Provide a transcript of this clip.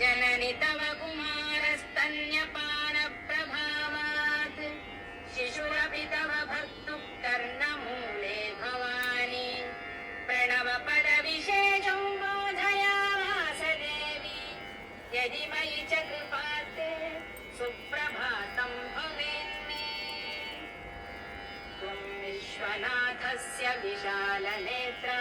जननि तव कुमारस्तन्यपानप्रभावात् शिशुरपि तव भर्तुः कर्णमूले भवानि प्रणवपदविशेषं बोधयामास देवी यदि मयि च कृपाते सुप्रभातं भवेन्मे त्वं विश्वनाथस्य विशालनेत्रा